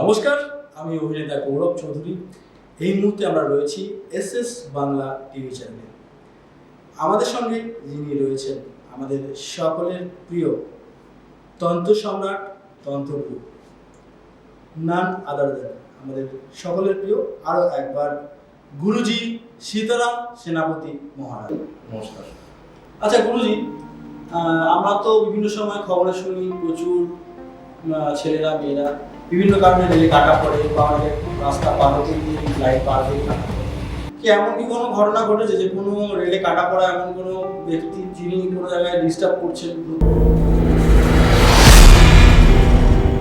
নমস্কার, আমি অভিনেতা গৌরব চৌধুরী। এই মুহূর্তে আমরা রয়েছি এসএস বাংলা টিভি চ্যানেলে। আমাদের সঙ্গে যিনি রয়েছেন আমাদের সকলের প্রিয় তন্ত্র সম্রাট, তন্ত্রগুরু, নান আদার দেন আমাদের সকলের প্রিয় আরও একবার গুরুজি সীতারাম সেনাপতি মহারাজ। নমস্কার। আচ্ছা গুরুজি, আমরা তো বিভিন্ন সময় খবরে শুনি প্রচুর ছেলেরা মেয়েরা বিভিন্ন কারণে রেলে কাটা পড়ে বা অনেক রাস্তা পার হতে গিয়ে লাইট পার হয়ে কাটা পড়ে। কি এমন কি কোনো ঘটনা ঘটেছে যে কোনো রেলে কাটা পড়া এমন কোনো ব্যক্তি যিনি কোনো জায়গায় ডিস্টার্ব করছেন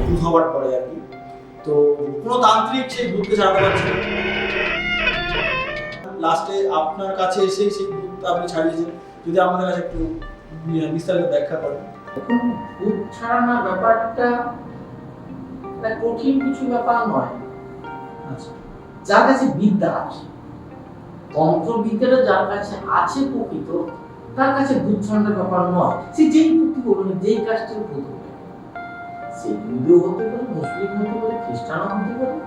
ভূত হওয়ার পরে আর কি, তো কোনো তান্ত্রিক সেই ভূতকে ছাড়াতে পারছে না, লাস্টে আপনার কাছে এসে সেই ভূত আপনি ছাড়িয়েছেন? যদি আমাদের কাছে একটু বিস্তারিত ব্যাখ্যা করেন। ভূত ছাড়ানোর ব্যাপারটা কঠিন কিছু ব্যাপার নয়। আচ্ছা, যার কাছে বিদ্যা আছে, তন্ত্রবিদ্যাটা যার কাছে আছে প্রকৃত, তার কাছে ভূত ছাড়ানোর ব্যাপার নয়। সে যেই ভূতি করবে, যেই কাজটাই ভূত হবে, সে হিন্দু হতে পারে, মুসলিম হতে পারে, খ্রিস্টানও হতে পারে,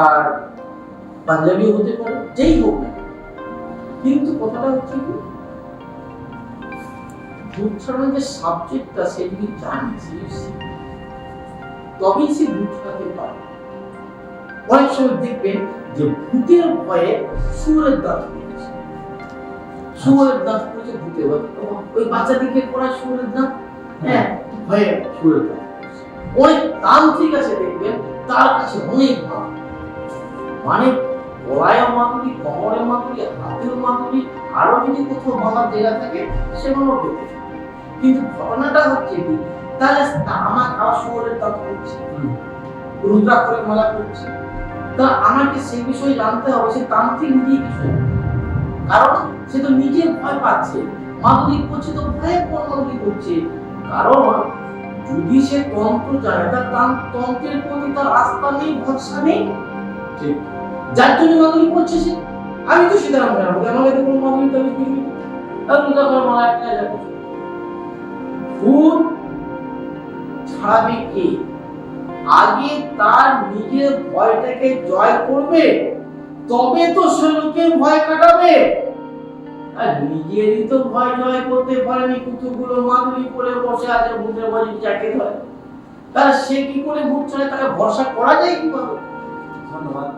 আর পাঞ্জাবি হতে পারে, যেই হোক না। কিন্তু কথাটা হচ্ছে কি, ভূত ছাড়ানোর যে সাবজেক্টটা সে যদি জানে, তবেই সে ভূত ছাড়াতে পারে। অনেক সময় দেখবেন যে ভূতের ভয়ে শুয়োরের দাঁত পড়েছে, শুয়োরের দাঁত পড়েছে ভূতের ভয়ে। ওই বাচ্চাদিকে পড়া শুয়োরের দাঁত, হ্যাঁ, ভয়ে শুয়োরের দাঁত। অনেক তান্ত্রিক আছে দেখবেন, তার কাছে অনেক ভাব, মানে গলায় মাধুরী, কোমরে মাধুরী, হাতের মাধুরী, আরো যদি কোথাও ভাঙার জায়গা থাকে সেগুলো পেতে। কিন্তু ঘটনাটা হচ্ছে কি, তাহলে আমার খাওয়া শুয়োরের দাঁত পড়ছে, রুদ্রাক্ষরের মালা করছে, তা আমাকে সেই বিষয়ে জানতে হবে। সে তান্ত্রিক নিজেই কিছু, কারণ সে তো নিজে ভয় পাচ্ছে, মাধুরী করছে তো ভয়ে কোন মাধুরী করছে। কারণ যদি সে তন্ত্র জানে, তার তন্ত্রের প্রতি তার আস্থা নেই, ভরসা নেই, ঠিক, যার জন্য মাধুরী করছে সে। আমি তো সীতারাম সেনাপতি, আমাকে তো কোনো মাধুরী তাবিজ দিবি, তার রুদ্রাক্ষরের মালা একটা যাবে। ভূত ছাড়াবে কে? আগে তার নিজের ভয়টাকে জয় করবে, তবে তো সে লোকের ভয় কাটাবে। আর নিজেরই তো ভয় জয় করতে পারেনি, কুতুগুলো মাধুরী পরে বসে আছে, ভূতের ভয় যাকে ধরে, তাহলে সে কি করে ভূত ছাড়ে? তাকে ভরসা করা যায় কিভাবে? ধন্যবাদ।